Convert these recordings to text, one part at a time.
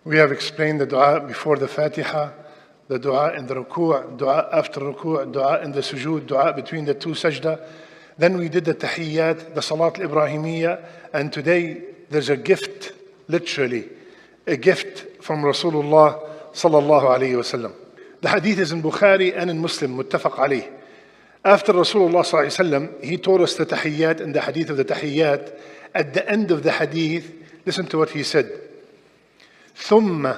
We have explained the dua before the Fatiha, the dua in the ruku', dua after ruku', dua in the sujood, dua between the two sajda. Then we did the tahiyyat, the salat al-Ibrahimiyya, and today there's a gift, literally, a gift from Rasulullah sallallahu alayhi wa sallam. The hadith is in Bukhari and in Muslim, muttafaq alayh. After Rasulullah sallallahu alayhi wa sallam, he taught us the tahiyyat in the hadith of the tahiyyat. At the end of the hadith, listen to what he said. ثم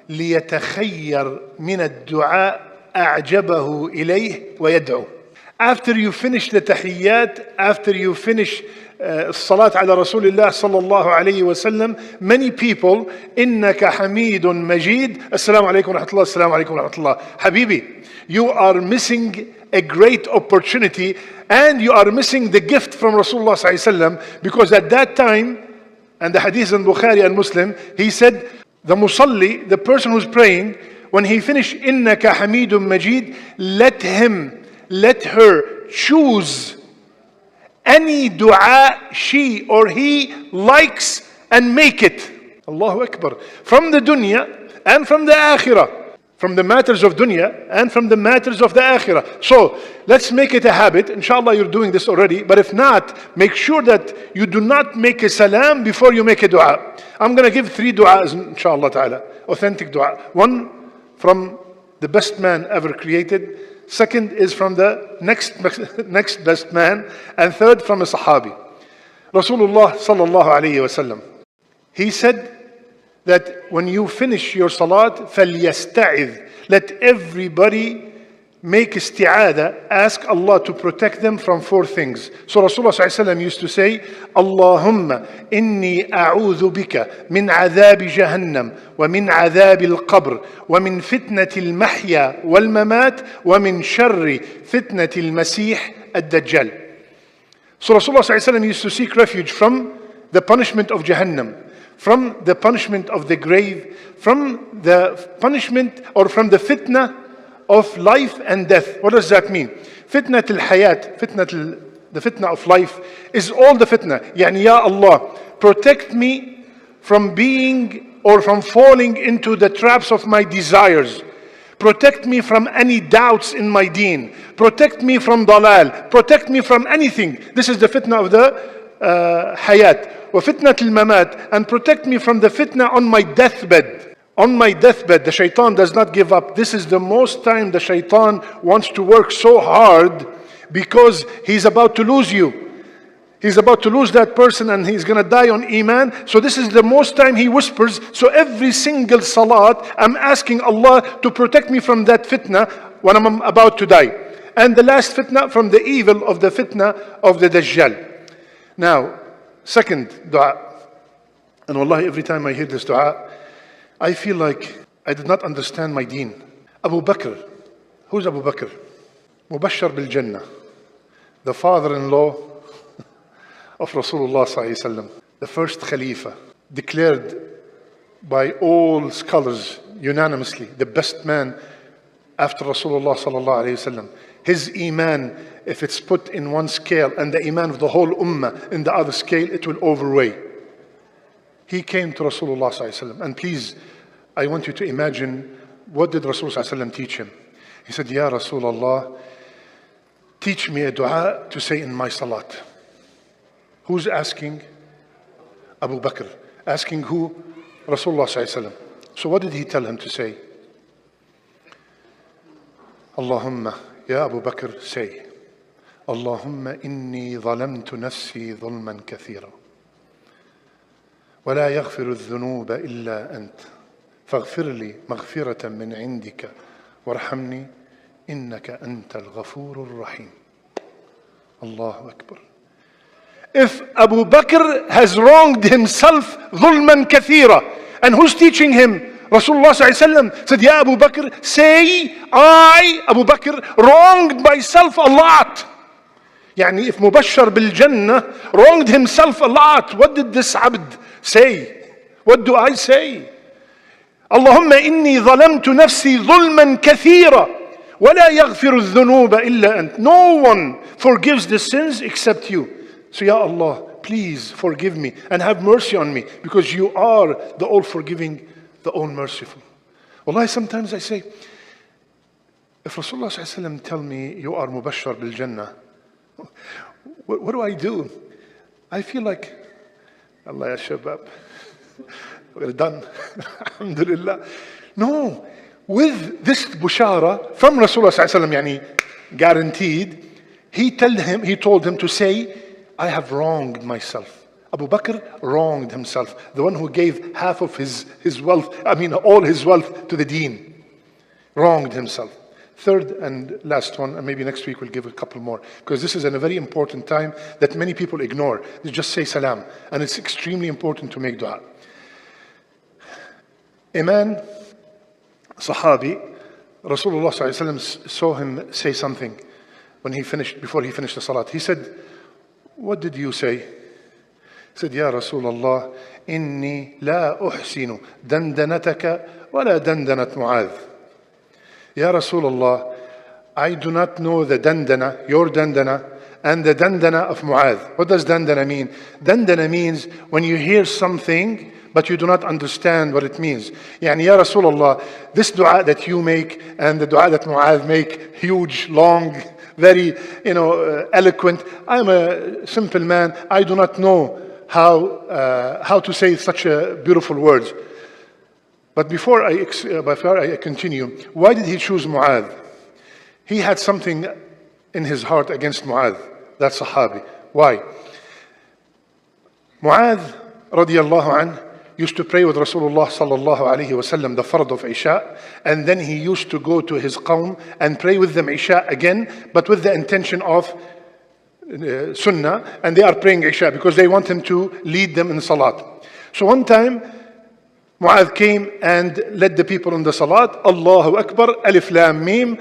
ليتخير من الدعاء أعجبه إليه ويدعو. After you finish the tahiyyat, after you finish salat ala Rasulullah sallallahu alayhi wa sallam, many people, إنك حميد مجيد, السلام عليكم ورحمة الله, السلام عليكم ورحمة الله. Habibi, you are missing a great opportunity and you are missing the gift from Rasulullah sallallahu alayhi wa sallam, because at that time, and the hadith in Bukhari and Muslim, he said, the musalli, the person who's praying, when he finished إنك حميد مجيد, let her choose any dua she or he likes and make it. Allahu Akbar. From the dunya and from the akhirah. From the matters of dunya and from the matters of the akhirah. So let's make it a habit. Inshallah you're doing this already. But if not, make sure that you do not make a salam before you make a dua. I'm going to give 3 du'as inshallah ta'ala. Authentic dua. One from the best man ever created. Second is from the next best man. And third from a sahabi. Rasulullah sallallahu alayhi wa sallam. He said that when you finish your salat, فَلْيَسْتَعِذْ, let everybody make isti'adah, ask Allah to protect them from 4 things. So Rasulullah sallallahu alayhi wa sallam used to say, Allahumma inni a'udhu bika min adhab jahannam wa min adhab al-qabr wa min fitnati al-mahya wal-mamat wa min sharri fitnati al-masih ad-dajjal. So Rasulullah sallallahu alayhi wa sallam used to seek refuge from the punishment of Jahannam, from the punishment of the grave, from the punishment or from the fitna of life and death. What does that mean? Fitnat al-hayat, the fitna of life is all the fitna. Yani, Ya Allah, protect me from being or from falling into the traps of my desires. Protect me from any doubts in my deen. Protect me from dalal. Protect me from anything. This is the fitna of the hayat. وَفِتْنَةِ الْمَمَاتِ, and protect me from the fitna on my deathbed. On my deathbed, the shaitan does not give up. This is the most time the shaitan wants to work so hard because he's about to lose you. He's about to lose that person and he's going to die on iman. So this is the most time he whispers. So every single salat, I'm asking Allah to protect me from that fitna when I'm about to die. And the last fitna, from the evil of the fitna of the Dajjal. Now, second dua, and wallahi every time I hear this dua, I feel like I did not understand my deen. Abu Bakr, who's Abu Bakr? Mubashshar bil Jannah, the father-in-law of Rasulullah sallallahu alaihi wasallam, the first Khalifa, declared by all scholars unanimously the best man after Rasulullah sallallahu alaihi wasallam. His iman, if it's put in one scale and the iman of the whole ummah in the other scale, it will overweigh. He came to Rasulullah sallallahu alaihi wasallam, and please, I want you to imagine, what did Rasulullah sallallahu alaihi wasallam teach him? He said, Ya Rasulullah, teach me a dua to say in my salat. Who's asking? Abu Bakr. Asking who? Rasulullah sallallahu alaihi wasallam. So what did he tell him to say? Allahumma, Ya Abu Bakr, say, Allahumma inni zalamtu nafsi zulman kathira. ولا يغفر الذنوب إلا أنت فاغفر لي مغفرة من عندك وارحمني إنك أنت الغفور الرحيم. Allahu Akbar. If Abu Bakr has wronged himself ظلما كثيرا, and who's teaching him? Rasulullah sallallahu alaihi wasallam said, Ya Abu Bakr, say, I, Abu Bakr, wronged myself a lot. Yani if Mubashshar bil Jannah wronged himself a lot, what did this abd say? What do I say? Allahumma inni zalamtu nafsi zulman kathira wa la yaghfiru dhunuba illa ant. No one forgives the sins except you. So Ya Allah, please forgive me and have mercy on me, because you are the all forgiving, the All Merciful. Wallahi, sometimes I say, if Rasulullah sallallahu alaihi wasallam tell me you are mubashshar bil Jannah, what do I do? I feel like, Allah ya shabab, we're done. Alhamdulillah. No, with this bushara from Rasulullah sallallahu alaihi wasallam, yani guaranteed, he told him to say, I have wronged myself. Abu Bakr wronged himself, the one who gave half of his wealth, all his wealth to the deen, wronged himself. Third and last one, and maybe next week we'll give a couple more, because this is a very important time that many people ignore. They just say salam, and it's extremely important to make dua. A man, Sahabi, Rasulullah sallallahu alaihi wasallam saw him say something before he finished the salat. He said, what did you say? He said, Ya Rasulullah, inni la uhsinu dandanataka wa la dandanat Mu'adh. Ya Rasulullah, I do not know the dandana, your dandana, and the dandana of Mu'adh. What does dandana mean? Dandana means when you hear something, but you do not understand what it means. Yani, Ya Rasulullah, this dua that you make and the dua that Mu'adh make, huge, long, very, eloquent. I am a simple man. I do not know how to say such beautiful words. But before I continue, why did he choose Mu'adh? He had something in his heart against Mu'adh, that Sahabi. Why? Mu'adh radiyallahu anhu used to pray with Rasulullah sallallahu alayhi wasallam the fard of Isha, and then he used to go to his qawm and pray with them Isha again, but with the intention of Sunnah, and they are praying Isha because they want him to lead them in Salat. So one time, Mu'adh came and led the people in the Salat. Allahu Akbar, Alif Lam Mim,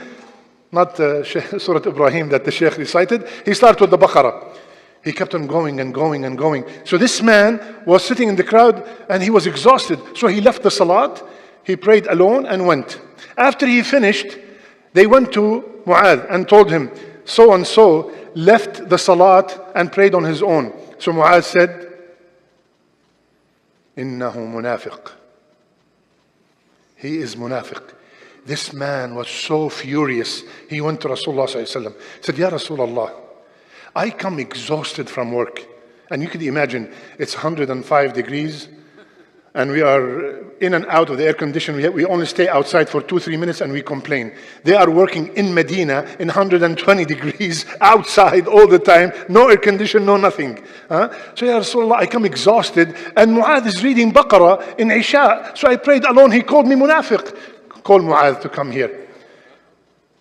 not Surah Ibrahim that the Shaykh recited. He started with the Baqarah. He kept on going and going and going. So this man was sitting in the crowd and he was exhausted. So he left the Salat, he prayed alone and went. After he finished, they went to Mu'adh and told him, so and so left the Salat and prayed on his own. So Mu'adh said, Innahu munafiq. He is munafiq. This man was so furious. He went to Rasulullah sallallahu alaihi wasallam. Said, Ya Rasulullah, I come exhausted from work. And you could imagine, it's 105 degrees. And we are in and out of the air conditioning. We only stay outside for 2-3 minutes and we complain. They are working in Medina in 120 degrees outside all the time. No air condition, no nothing. So Ya Rasulullah, I come exhausted. And Mu'adh is reading Baqarah in Isha. So I prayed alone. He called me munafiq. Call Mu'adh to come here.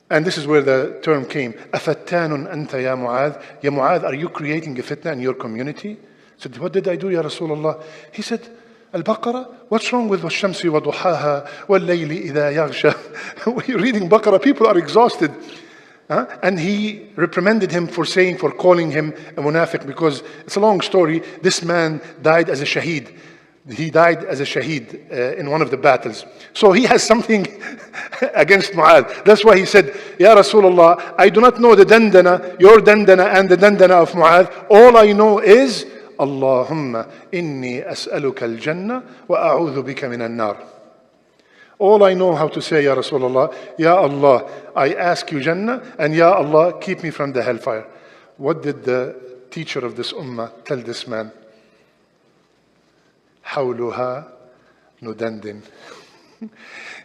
And this is where the term came. أَفَتَّانٌ أَنْتَ يَا مُعَاذ. Ya Mu'adh, are you creating a fitna in your community? I said, what did I do, Ya Rasulullah? He said, Al-Baqarah, what's wrong with وَالشَّمْسِ وَضُحَاهَا وَاللَّيْلِ إِذَا يَغْشَى? When you're reading Baqarah, people are exhausted. And he reprimanded him for calling him a munafiq, because it's a long story. This man died as a shaheed. He died as a shaheed in one of the battles. So he has something against Mu'adh. That's why he said, Ya Rasulullah, I do not know the dandana, your dandana and the dandana of Mu'adh. All I know is, Allahumma inni as'aluka al-jannah wa a'udhu bika min al-nar. All I know how to say, Ya Rasulullah, Ya Allah, I ask you Jannah, and Ya Allah, keep me from the hellfire. What did the teacher of this ummah tell this man? حولها ندندن.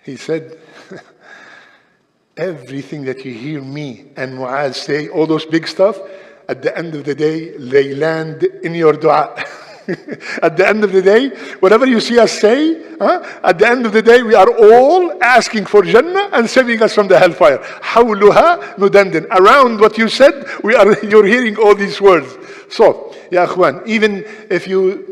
He said, everything that you hear me and Mu'adh say, all those big stuff, at the end of the day, they land in your dua. At the end of the day, whatever you see us say, at the end of the day, we are all asking for Jannah and saving us from the hellfire. حولها ندندن. Around what you said, you're hearing all these words. So, Ya Akhwan, even if you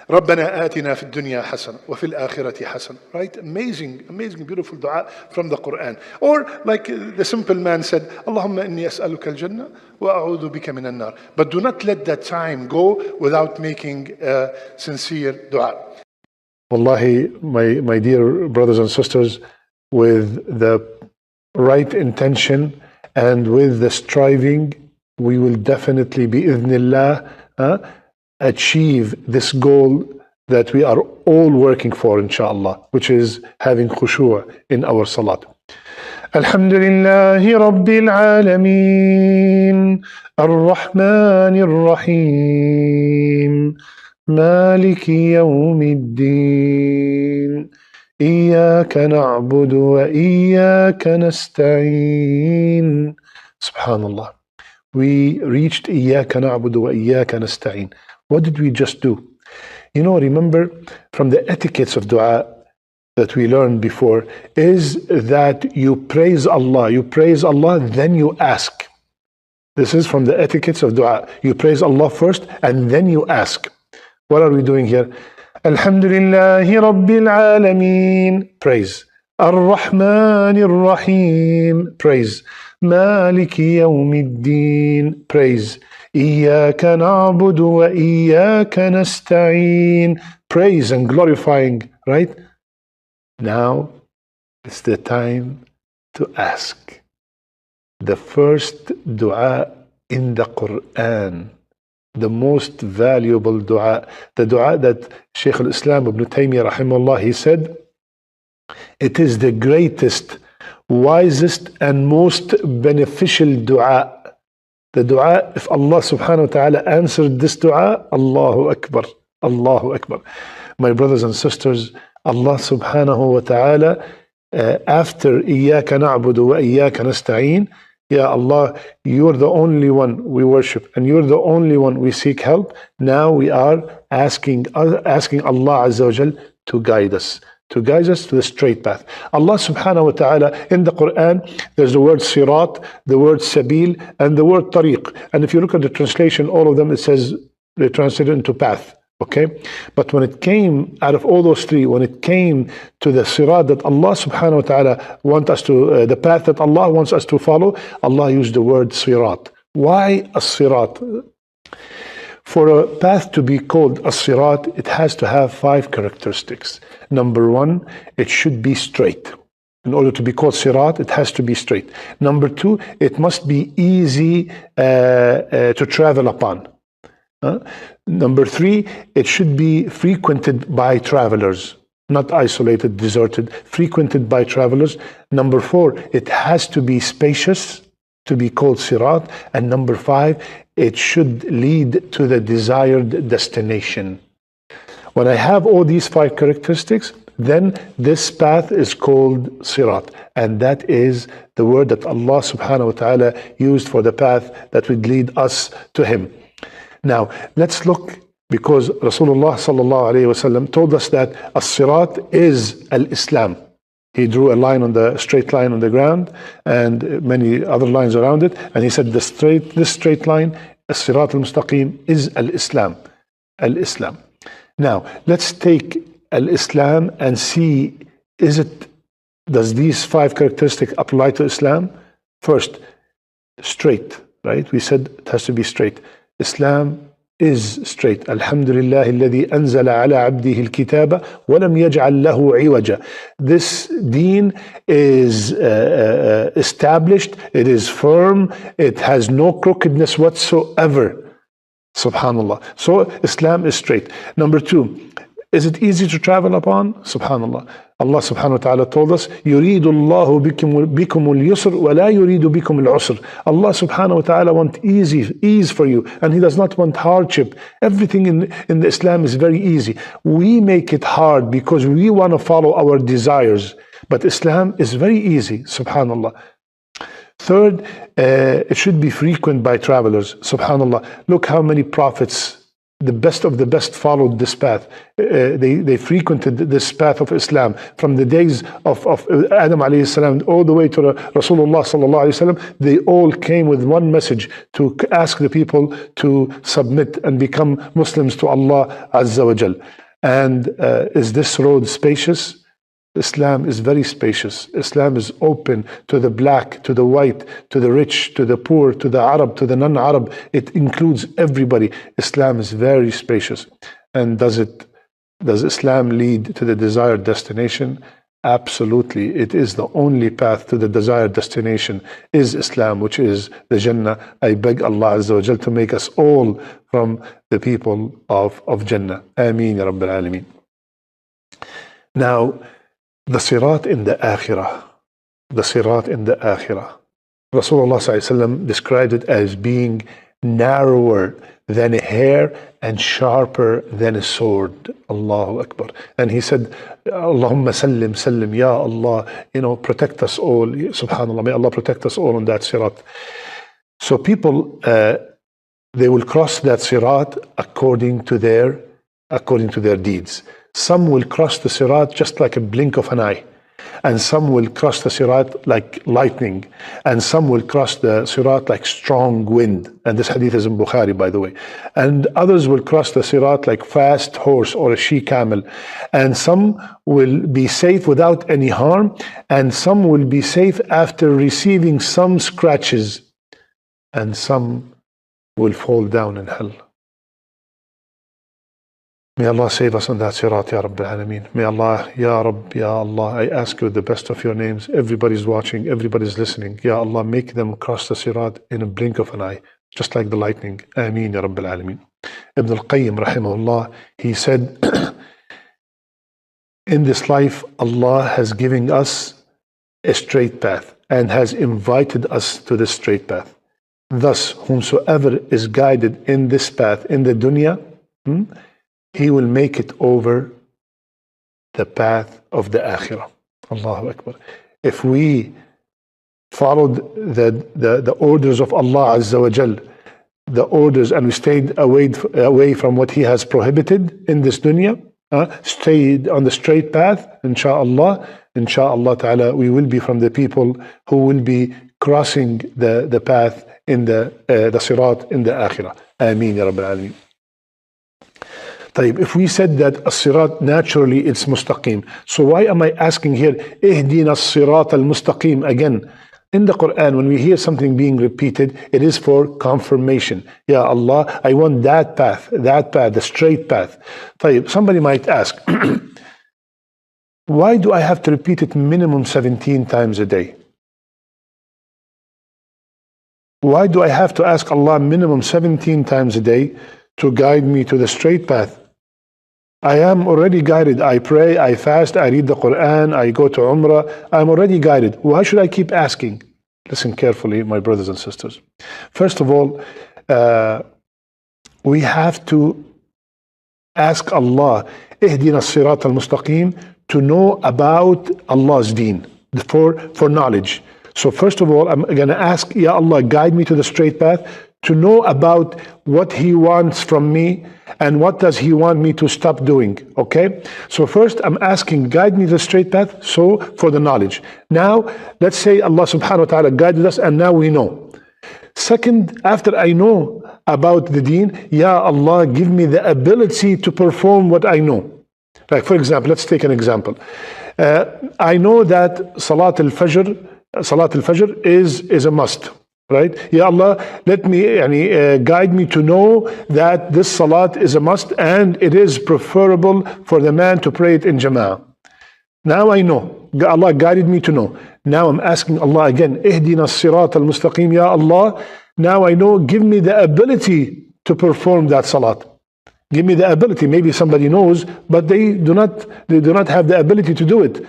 ربنا آتنا في الدنيا حسنة وفي الآخرة حسنة. Right? Amazing, beautiful dua from the Quran. Or like the simple man said, اللهم إني أسألك الجنة وأعوذ بك من النار. But do not let that time go without making a sincere dua. Wallahi, my dear brothers and sisters, with the right intention and with the striving, we will definitely, bi-idhnillah, achieve this goal that we are all working for, inshallah, which is having khushu' in our salat. Alhamdulillahi Rabbil Alameen, Ar-Rahmanir Rahim, Maliki Yawmiddin, Iyaka na'budu wa iyaka nasta'een. Subhanallah. We reached Iyaka na'budu wa iyaka nasta'een. What did we just do? You know, remember from the etiquettes of dua that we learned before is that you praise Allah, then you ask. This is from the etiquettes of dua. You praise Allah first and then you ask. What are we doing here? Alhamdulillahi Rabbil Alameen, praise. Ar-Rahmanir Rahim, praise. Maliki Yawmiddin, praise. Iyaka na'budu wa iyaka nasta'een, praise and glorifying, right? Now it's the time to ask. The first dua in the Quran, the most valuable dua, the dua that Shaykh al-Islam Ibn Taymiyyah rahimahullah, he said, it is the greatest, wisest and most beneficial dua. The dua, if Allah subhanahu wa ta'ala answered this dua, Allahu Akbar, Allahu Akbar. My brothers and sisters, Allah subhanahu wa ta'ala, after Iyaka na'budu wa iyaka nasta'een, Ya Allah, you're the only one we worship and you're the only one we seek help. Now we are asking Allah Azza wa Jal to guide us to the straight path. Allah subhanahu wa ta'ala, in the Quran, there's the word sirat, the word sabil, and the word tariq. And if you look at the translation, all of them, it says, they translate it into path. Okay? But when it came, out of all those three, when it came to the sirat that Allah subhanahu wa ta'ala wants us to, the path that Allah wants us to follow, Allah used the word sirat. Why a sirat? For a path to be called as-sirat, it has to have 5 characteristics. Number 1, it should be straight. In order to be called sirat, it has to be straight. Number 2, it must be easy to travel upon. Number 3, it should be frequented by travelers, not isolated, deserted, frequented by travelers. Number 4, it has to be spacious to be called sirat. And number 5, it should lead to the desired destination. When I have all these 5 characteristics, then this path is called sirat. And that is the word that Allah subhanahu wa ta'ala used for the path that would lead us to Him. Now, let's look, because Rasulullah sallallahu alayhi wa sallam told us that as-sirat is al-Islam. He drew a line on the straight line on the ground and many other lines around it, and he said this straight line, as-sirat al-mustaqim, is al-Islam. Al-Islam. Now, let's take al-Islam and see, does these 5 characteristics apply to Islam? First, straight, right? We said it has to be straight. Islam is straight. Alhamdulillah alladhi anzala ala abdihi al-kitaba wa lam yaj'al lahu 'iwaja. This deen is established, it is firm, it has no crookedness whatsoever. Subhanallah. So Islam is straight. Number 2, is it easy to travel upon? Subhanallah. Allah subhanahu wa ta'ala told us, يُرِيدُ اللَّهُ بِكُمُ الْيُسْرِ وَلَا يُرِيدُ بِكُمُ الْعُسْرِ. Allah subhanahu wa ta'ala wants ease for you, and He does not want hardship. Everything in the Islam is very easy. We make it hard because we want to follow our desires. But Islam is very easy, subhanallah. Third, it should be frequent by travelers, subhanallah. Look how many prophets, the best of the best, followed this path. They frequented this path of Islam from the days of Adam alayhi salam all the way to Rasulullah sallallahu alayhi wasallam. They all came with one message, to ask the people to submit and become Muslims to Allah Azza wa Jal. And is this road spacious? Islam is very spacious. Islam is open to the black, to the white, to the rich, to the poor, to the Arab, to the non-Arab. It includes everybody. Islam is very spacious. And does Islam lead to the desired destination? Absolutely, it is the only path to the desired destination is Islam, which is the Jannah. I beg Allah Azza wa Jal to make us all from the people of Jannah. Ameen ya Rabbil Alameen. Now, the sirat in the akhirah. The sirat in the akhirah. Rasulullah Sallallahu Alaihi Wasallam described it as being narrower than a hair and sharper than a sword. Allahu Akbar. And he said, Allahumma sallim, sallim, Ya Allah, protect us all. Subhanallah, may Allah protect us all on that sirat. So people, they will cross that sirat according to their deeds. Some will cross the sirat just like a blink of an eye. And some will cross the sirat like lightning, and some will cross the sirat like strong wind. And this hadith is in Bukhari, by the way. And others will cross the sirat like fast horse or a she-camel. And some will be safe without any harm, and some will be safe after receiving some scratches, and some will fall down in hell. May Allah save us on that sirat, Ya Rabbil Alameen. May Allah, Ya Rabb, Ya Allah, I ask you with the best of your names. Everybody's watching, everybody's listening. Ya Allah, make them cross the sirat in a blink of an eye, just like the lightning. Ameen, Ya Rabbil Alameen. Ibn al-Qayyim, rahimahullah, he said, in this life, Allah has given us a straight path and has invited us to this straight path. Thus, whomsoever is guided in this path in the dunya, he will make it over the path of the akhirah. Allahu Akbar. If we followed the orders of Allah Azza wa Jal, the orders, and we stayed away from what He has prohibited in this dunya, stayed on the straight path, insha'Allah ta'ala, we will be from the people who will be crossing the path in the sirat in the akhirah. Ameen ya Rabbil Alameen. If we said that as-sirat naturally it's mustaqim, so why am I asking here ihdina as-sirat al-mustaqim again? In the Quran, when we hear something being repeated, it is for confirmation. Ya Allah, I want that path, the straight path. Somebody might ask, why do I have to repeat it minimum 17 times a day? Why do I have to ask Allah minimum 17 times a day to guide me to the straight path? I am already guided. I pray, I fast, I read the Quran, I go to Umrah. I'm already guided. Why should I keep asking? Listen carefully, my brothers and sisters. First of all, we have to ask Allah, ihdina as-sirat al-mustaqim, to know about Allah's deen, for knowledge. So first of all, I'm going to ask, Ya Allah, guide me to the straight path, to know about what He wants from me and what does He want me to stop doing. Okay? So first I'm asking, guide me to the straight path, so for the knowledge. Now, let's say Allah subhanahu wa ta'ala guided us and now we know. Second, after I know about the deen, Ya Allah, give me the ability to perform what I know. Like for example, let's take an example. I know that Salat al-Fajr is a must. Right? Ya Allah, let me guide me to know that this salat is a must and it is preferable for the man to pray it in Jama'ah. Now I know. Allah guided me to know. Now I'm asking Allah again, ihdina as-sirat al-mustaqim, Ya Allah. Now I know, give me the ability to perform that salat. Give me the ability. Maybe somebody knows, but they do not have the ability to do it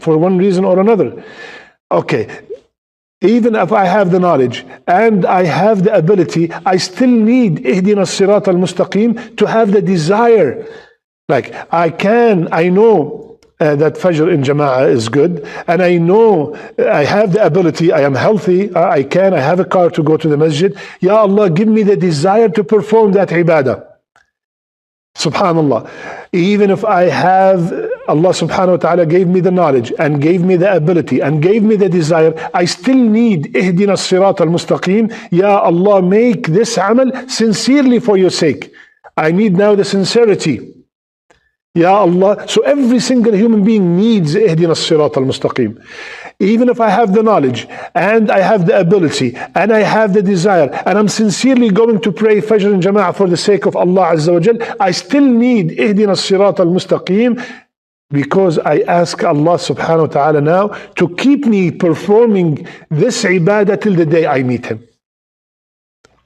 for one reason or another. Okay. Even if I have the knowledge and I have the ability, I still need ihdina as-sirat al-mustaqim to have the desire. Like I know that Fajr in Jama'ah is good, and I know I have the ability, I am healthy, I have a car to go to the masjid. Ya Allah, give me the desire to perform that ibadah. Subhanallah. Even if I have, Allah subhanahu wa ta'ala gave me the knowledge and gave me the ability and gave me the desire, I still need ihdina as-sirat al-mustaqim. Ya Allah, make this amal sincerely for your sake. I need now the sincerity. Ya Allah. So every single human being needs ihdina as-sirat al-mustaqim. Even if I have the knowledge and I have the ability and I have the desire and I'm sincerely going to pray Fajr in Jama'ah for the sake of Allah Azza wa Jal, I still need ihdina as-sirat al-mustaqim because I ask Allah subhanahu wa ta'ala now to keep me performing this ibadah till the day I meet Him.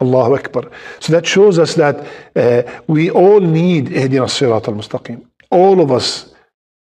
Allahu Akbar. So that shows us that we all need Ihdina as-Sirat al-Mustaqim. All of us.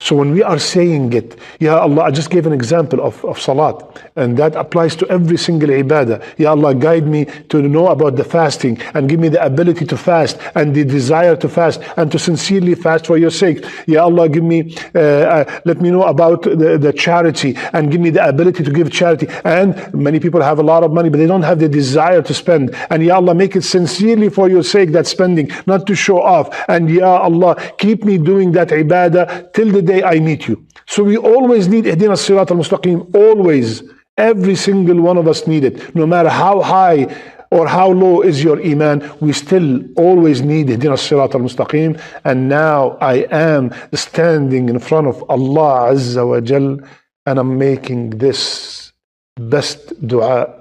So when we are saying it, Ya Allah, I just gave an example of salat, and that applies to every single ibadah. Ya Allah, guide me to know about the fasting and give me the ability to fast and the desire to fast and to sincerely fast for your sake. Ya Allah, give me, let me know about the charity and give me the ability to give charity. And many people have a lot of money, but they don't have the desire to spend. And Ya Allah, make it sincerely for your sake, that spending, not to show off. And Ya Allah, keep me doing that ibadah till the day I meet you. So we always need Ihdina as-Sirat al-Mustaqim. Always. Every single one of us need it. No matter how high or how low is your iman, we still always need Ihdina as-Sirat al-Mustaqim. And now I am standing in front of Allah Azza wa Jal, and I'm making this best dua.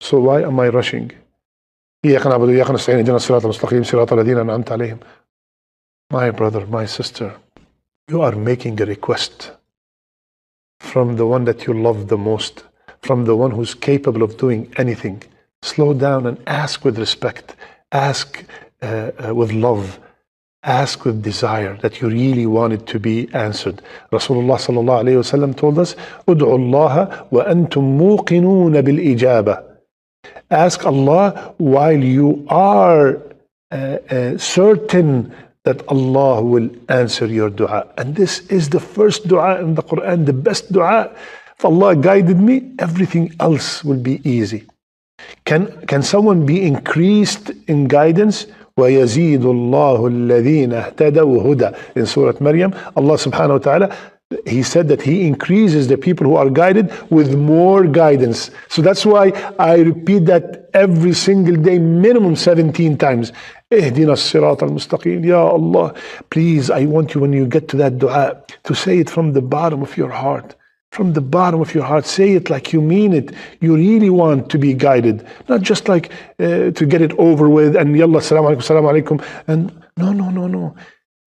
So why am I rushing? إياك نعبد وإياك نستعين اهدنا الصراط المستقيم صراط الذين أنعمت عليهم. My brother, my sister, you are making a request from the one that you love the most, from the one who's capable of doing anything. Slow down and ask with respect, ask with love, ask with desire that you really want it to be answered. Rasulullah sallallahu alayhi wa sallam told us, "Ud'u Allah wa antum muqinun bil ijaba." Ask Allah while you are certain that Allah will answer your dua. And this is the first dua in the Quran, the best dua. If Allah guided me, everything else will be easy. Can someone be increased in guidance? وَيَزِيدُ اللَّهُ الَّذِينَ اهْتَدَوْا هُدًى. In Surah Maryam, Allah subhanahu wa ta'ala, He said that He increases the people who are guided with more guidance. So that's why I repeat that every single day, minimum 17 times. اهدنا الصراط المستقيم. Ya Allah, please, I want you, when you get to that dua, to say it from the bottom of your heart. From the bottom of your heart, say it like you mean it. You really want to be guided, not just like to get it over with and yalla, assalamu alaikum, and no.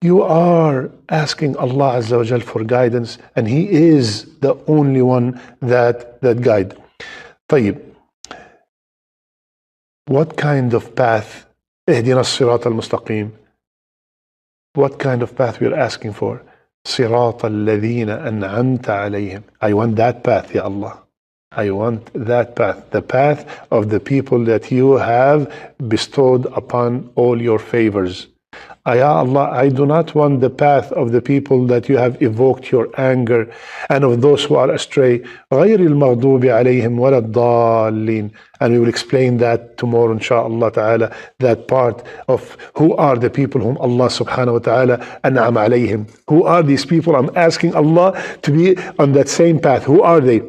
You are asking Allah Azza wa Jal for guidance, and He is the only one that guide. طيب, what kind of path? اهدنا الصراط المستقيم. What kind of path we are asking for? صراط الذين أنعمت عليهم. I want that path, Ya Allah. I want that path, the path of the people that you have bestowed upon all your favors. Ya Allah, I do not want the path of the people that you have evoked your anger and of those who are astray. غير المغضوب عليهم ولا الضالين. And we will explain that tomorrow, inshaAllah ta'ala, that part of who are the people whom Allah subhanahu wa ta'ala an'am alayhim. Who are these people? I'm asking Allah to be on that same path. Who are they?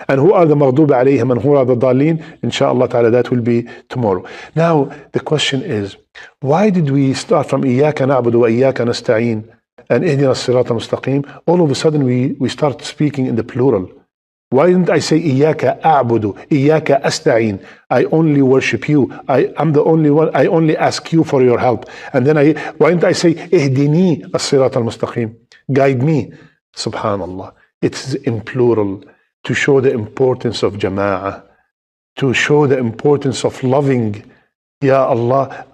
And who are the maghdub alayhim and who are the dalleen? Inshallah ta'ala, that will be tomorrow. Now, the question is, why did we start from إِيَّاكَ نَعْبُدُ وَإِيَّاكَ نَسْتَعِينَ and إِهْدِنَا الصِّرَاطَ الْمُسْتَقِيمَ? All of a sudden we start speaking in the plural. Why didn't I say إِيَّاكَ أَعْبُدُ إِيَّاكَ أَسْتَعِينَ? I only worship you. I'm the only one. I only ask you for your help. And then why didn't I say إِهْدِنِي الصِّرَاطَ الْمُسْتَقِيمَ? Guide me. Subhanallah. It's in plural, to show the importance of jama'ah, to show the importance of loving. Ya Allah,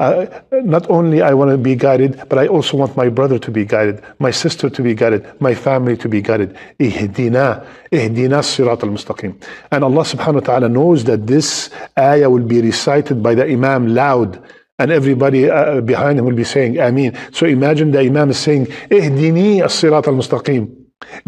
not only I want to be guided, but I also want my brother to be guided, my sister to be guided, my family to be guided. Ihdina as-Sirat al-Mustaqim. And Allah subhanahu wa ta'ala knows that this ayah will be recited by the Imam loud, and everybody behind him will be saying Ameen. So imagine the Imam is saying, Ihdini as-Sirat al-Mustaqim.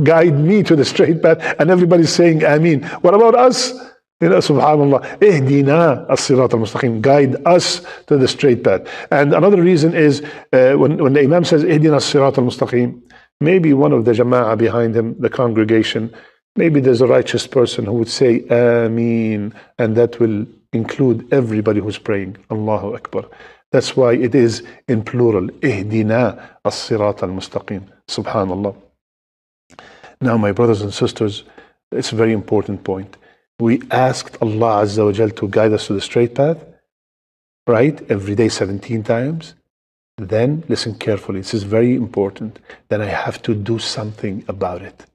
Guide me to the straight path, and everybody's saying Ameen. What about us? Subhanallah, Ihdina as-Sirat al-Mustaqim, guide us to the straight path. And another reason is when the Imam says Ihdina as-Sirat al-Mustaqim, maybe one of the Jama'ah behind him, the congregation, maybe there's a righteous person who would say Ameen, and that will include everybody who's praying. Allahu Akbar. That's why it is in plural. Ihdina as-Sirat al-Mustaqim. Subhanallah. Now, my brothers and sisters, it's a very important point. We asked Allah Azza wa Jal to guide us to the straight path, right? Every day 17 times. then listen carefully, this is very important, then I have to do something about it,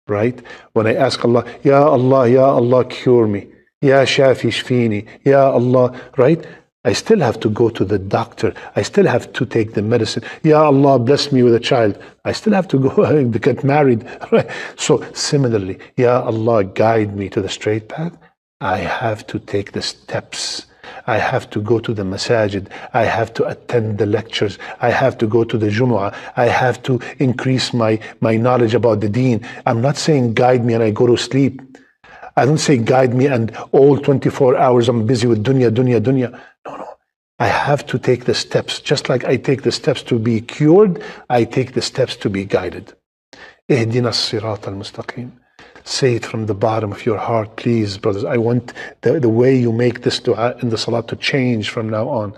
right? When I ask Allah, Ya Allah, cure me, Ya Shafi shfini, Ya Allah, right? I still have to go to the doctor. I still have to take the medicine. Ya Allah, bless me with a child. I still have to go get married. Right? So similarly, Ya Allah, guide me to the straight path. I have to take the steps. I have to go to the masajid. I have to attend the lectures. I have to go to the Jumu'ah. I have to increase my knowledge about the deen. I'm not saying guide me and I go to sleep. I don't say guide me and all 24 hours I'm busy with dunya. No. I have to take the steps. Just like I take the steps to be cured, I take the steps to be guided. Ihdina as-sirat al-mustaqim. Say it from the bottom of your heart, please, brothers. I want the way you make this dua in the salat to change from now on.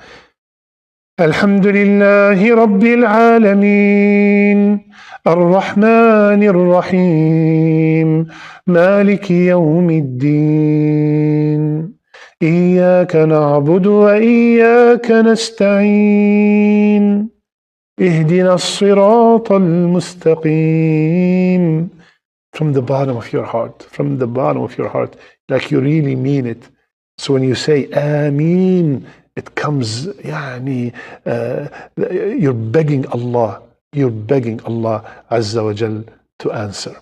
Alhamdulillahi Rabbil Alameen, Ar-Rahmanir Rahim, Maliki Yawmiddin, Iyyaka na'budu wa iyyaka nasta'in, Ihdina as-sirata al-mustaqim. From the bottom of your heart, like you really mean it. So when you say Ameen, it comes, you're begging Allah Azza wa Jal to answer.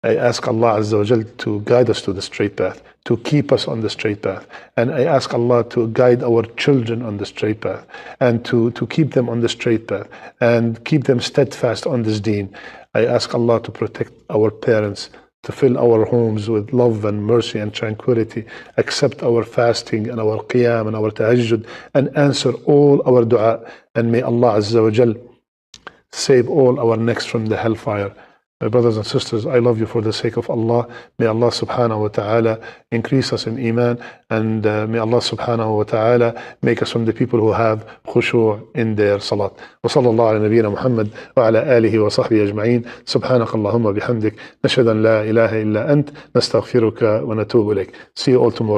I ask Allah Azza wa Jal to guide us to the straight path, to keep us on the straight path. And I ask Allah to guide our children on the straight path, and to keep them on the straight path, and keep them steadfast on this deen. I ask Allah to protect our parents, to fill our homes with love and mercy and tranquility, accept our fasting and our qiyam and our tahajjud, and answer all our dua. And may Allah Azza wa Jal save all our necks from the hellfire. My brothers and sisters, I love you for the sake of Allah. May Allah subhanahu wa ta'ala increase us in iman, and may Allah subhanahu wa ta'ala make us from the people who have khushu' in their salat. Wa sallallahu ala nabiyyina Muhammad wa ala alihi wa sahbihi ajma'in. Subhanaka Allahumma bihamdik. Nashhadu an la ilaha illa ant. Nastaghfiruka wa natubu ilayk. See you all tomorrow.